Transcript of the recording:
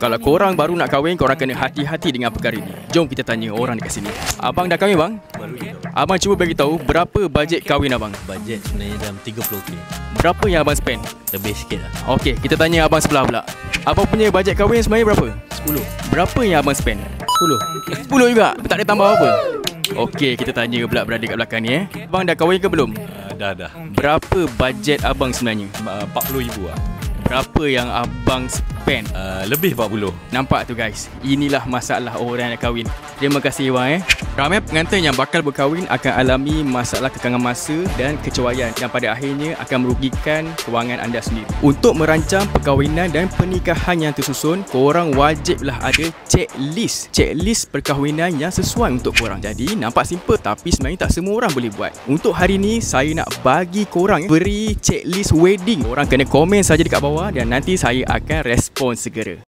Kalau korang baru nak kahwin, korang kena hati-hati dengan perkara ini. Jom kita tanya orang dekat sini. Abang dah kahwin bang? Baru je tau. Abang cuba bagi tahu berapa bajet kahwin abang? Bajet sebenarnya dalam 30k. Berapa yang abang spend? Lebih sikit lah. Okey, kita tanya abang sebelah pula. Abang punya bajet kahwin sebenarnya berapa? 10. Berapa yang abang spend? 10. 10 juga? Tak ada tambah apa? Okey, kita tanya pula beradik kat belakang ni Abang dah kahwin ke belum? Dah. Berapa bajet abang sebenarnya? 40,000 lah. Berapa yang abang spend? Lebih 40. Nampak tu guys, inilah masalah orang yang nak kahwin. Terima kasih bang Ramai pengantin yang bakal berkahwin akan alami masalah kekangan masa dan kecewayan yang pada akhirnya akan merugikan kewangan anda sendiri. Untuk merancang perkahwinan dan pernikahan yang tersusun, korang wajiblah ada checklist perkahwinan yang sesuai untuk korang. Jadi nampak simple tapi sebenarnya tak semua orang boleh buat. Untuk hari ni saya nak bagi korang beri checklist wedding. Korang kena komen saja dekat bawah dan nanti saya akan respon segera.